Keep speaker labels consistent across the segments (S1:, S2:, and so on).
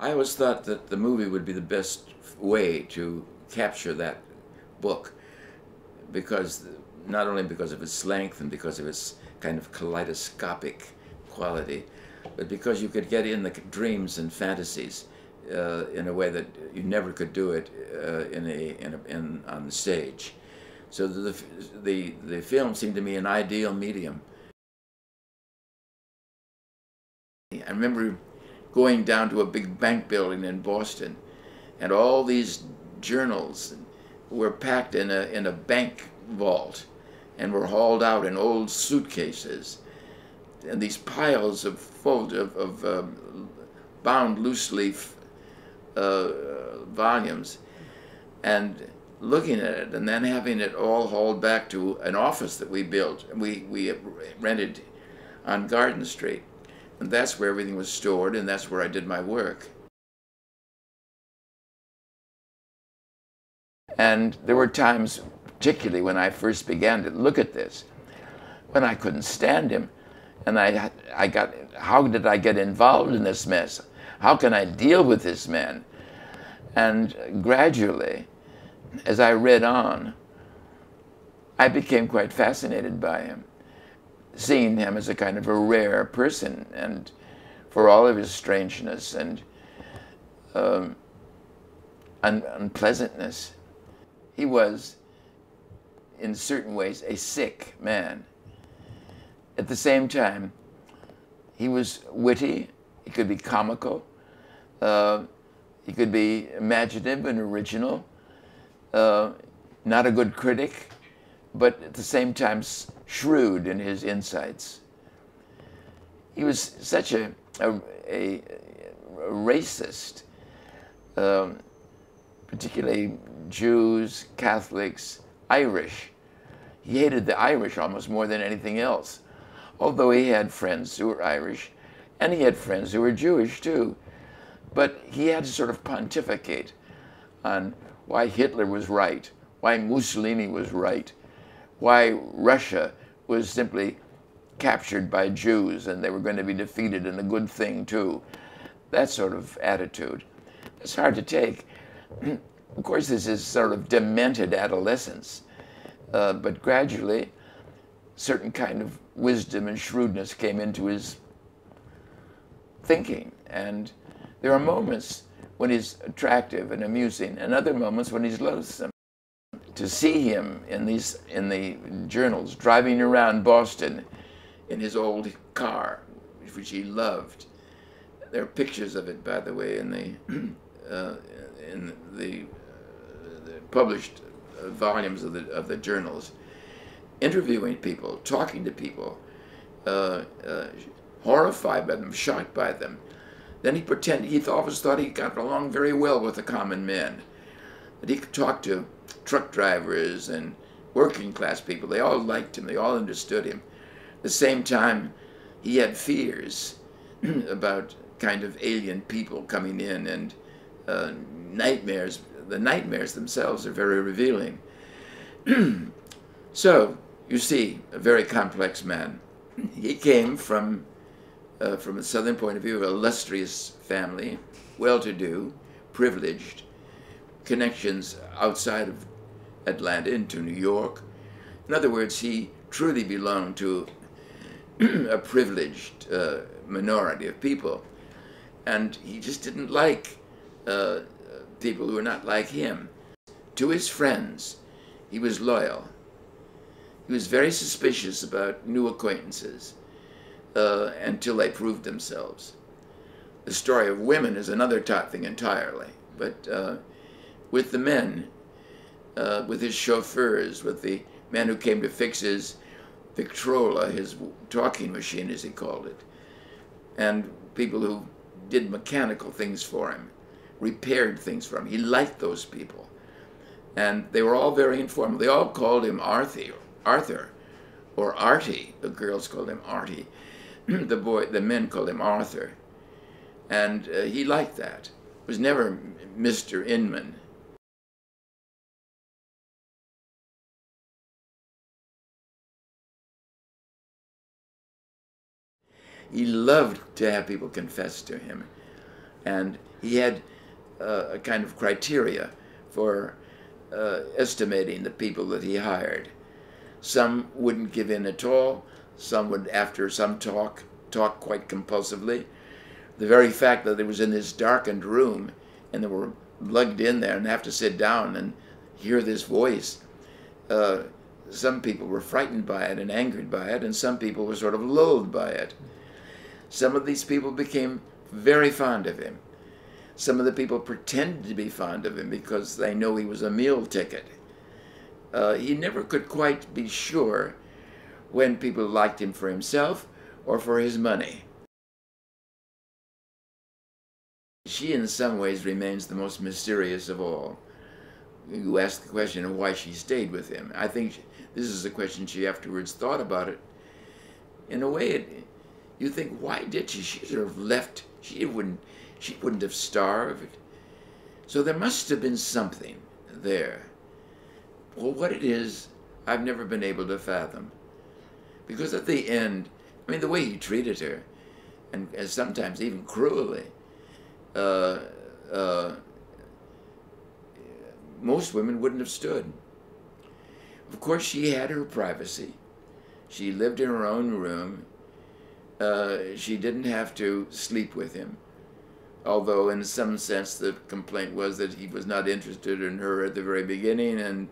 S1: I always thought that the movie would be the best way to capture that book, because not only because of its length and because of its kind of kaleidoscopic quality, but because you could get in the dreams and fantasies in a way that you never could do it on the stage. So the film seemed to me an ideal medium. I remember going down to a big bank building in Boston, and all these journals were packed in a bank vault and were hauled out in old suitcases, and these piles of bound loose leaf volumes, and looking at it and then having it all hauled back to an office that we built and we rented on Garden Street, and that's where everything was stored, and that's where I did my work. And there were times, particularly when I first began to look at this, when I couldn't stand him. And how did I get involved in this mess? How can I deal with this man? And gradually, as I read on, I became quite fascinated by him, seeing him as a kind of a rare person, and for all of his strangeness and unpleasantness. He was, in certain ways, a sick man. At the same time, he was witty, he could be comical, he could be imaginative and original, not a good critic, but at the same time shrewd in his insights. He was such a racist, particularly Jews, Catholics, Irish. He hated the Irish almost more than anything else, although he had friends who were Irish, and he had friends who were Jewish too. But he had to sort of pontificate on why Hitler was right, why Mussolini was right, why Russia was simply captured by Jews and they were going to be defeated, and a good thing too. That sort of attitude. It's hard to take. Of course, this is sort of demented adolescence, but gradually certain kind of wisdom and shrewdness came into his thinking. And there are moments when he's attractive and amusing, and other moments when he's loathsome. To see him in the journals, driving around Boston in his old car, which he loved. There are pictures of it, by the way, in the published volumes of the journals. Interviewing people, talking to people, horrified by them, shocked by them. Then he always thought he got along very well with the common man. That he could talk to truck drivers and working class people. They all liked him, they all understood him. At the same time, he had fears about kind of alien people coming in, and nightmares. The nightmares themselves are very revealing. So, you see, a very complex man. He came from a southern point of view, an illustrious family, well-to-do, privileged, connections outside of Atlanta into New York. In other words, he truly belonged to a privileged minority of people. And he just didn't like people who were not like him. To his friends, he was loyal. He was very suspicious about new acquaintances until they proved themselves. The story of women is another thing entirely. But with the men, with his chauffeurs, with the man who came to fix his Victrola, his talking machine as he called it, and people who did mechanical things for him, repaired things for him. He liked those people. And they were all very informal. They all called him Arthur, or Artie. The girls called him Artie. The men called him Arthur. And he liked that. It was never Mr. Inman. He loved to have people confess to him. And he had a kind of criteria for estimating the people that he hired. Some wouldn't give in at all. Some would, after some talk quite compulsively. The very fact that it was in this darkened room and they were lugged in there and have to sit down and hear this voice, some people were frightened by it and angered by it, and some people were sort of lulled by it. Some of these people became very fond of him. Some of the people pretended to be fond of him because they know he was a meal ticket. He never could quite be sure when people liked him for himself or for his money. She, in some ways, remains the most mysterious of all. You ask the question of why she stayed with him. I think this is a question she afterwards thought about it. In a way, you think, why did she? She sort of left. She wouldn't have starved. So there must have been something there. Well, what it is, I've never been able to fathom. Because at the end, I mean, the way he treated her, and sometimes even cruelly, most women wouldn't have stood. Of course, she had her privacy. She lived in her own room. She didn't have to sleep with him, although in some sense the complaint was that he was not interested in her at the very beginning and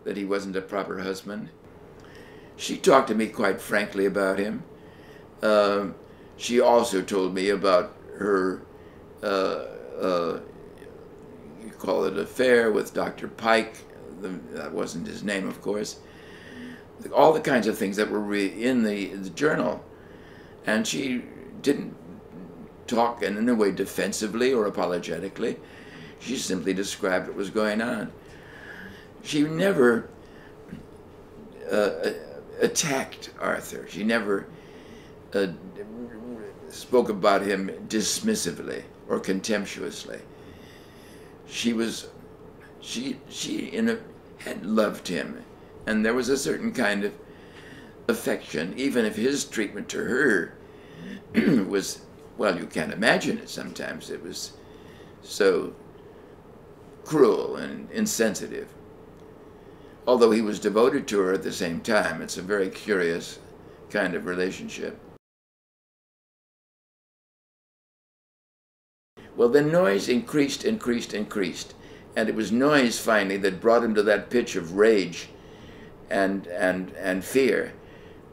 S1: that he wasn't a proper husband. She talked to me quite frankly about him. She also told me about her, you call it affair with Dr. Pike. That wasn't his name, of course. All the kinds of things that were in the journal. And she didn't talk in any way defensively or apologetically. She simply described what was going on. She never attacked Arthur. She never spoke about him dismissively or contemptuously. She had loved him, and there was a certain kind of affection, even if his treatment to her was, well, you can't imagine it sometimes. It was so cruel and insensitive. Although he was devoted to her at the same time. It's a very curious kind of relationship. Well, the noise increased, and it was noise finally that brought him to that pitch of rage and fear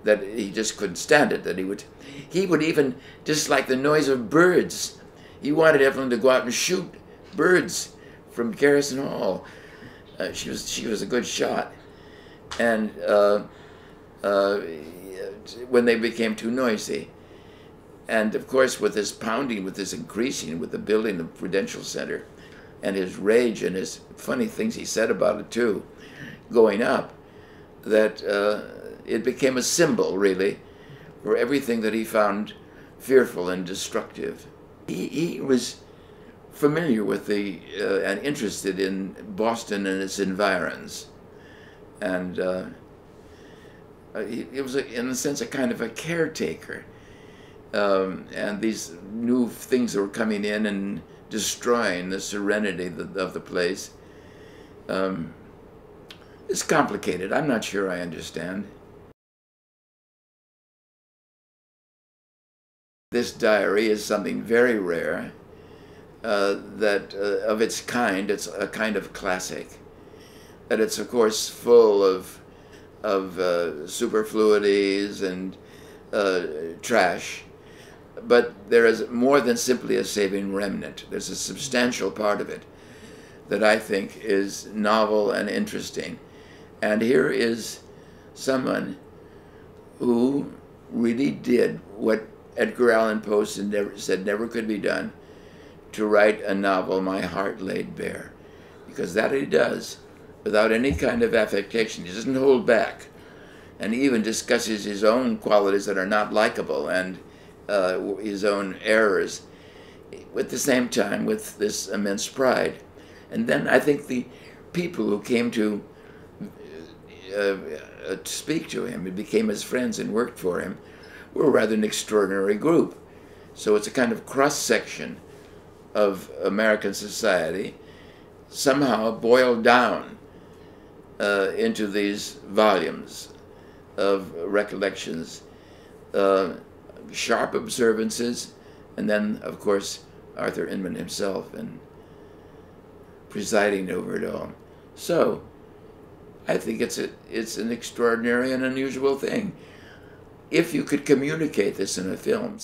S1: that he just couldn't stand it. That he would even dislike the noise of birds. He wanted everyone to go out and shoot birds from Garrison Hall. She was a good shot, and when they became too noisy. And of course, with this pounding, with this increasing, with the building of Prudential Center, and his rage and his funny things he said about it too, going up, that it became a symbol, really, for everything that he found fearful and destructive. He was familiar with and interested in Boston and its environs, and he was, in a sense, a kind of a caretaker. And these new things that were coming in and destroying the serenity of the place. It's complicated. I'm not sure I understand. This diary is something very rare, that of its kind, it's a kind of classic. That it's, of course, full of superfluities and trash. But there is more than simply a saving remnant. There's a substantial part of it that I think is novel and interesting. And here is someone who really did what Edgar Allan Poe said never could be done, to write a novel my heart laid bare. Because that he does without any kind of affectation. He doesn't hold back, and he even discusses his own qualities that are not likable and his own errors, at the same time with this immense pride. And then I think the people who came to speak to him and became his friends and worked for him were rather an extraordinary group. So it's a kind of cross-section of American society somehow boiled down into these volumes of recollections, sharp observances, and then, of course, Arthur Inman himself and presiding over it all. So I think it's an extraordinary and unusual thing. If you could communicate this in a film.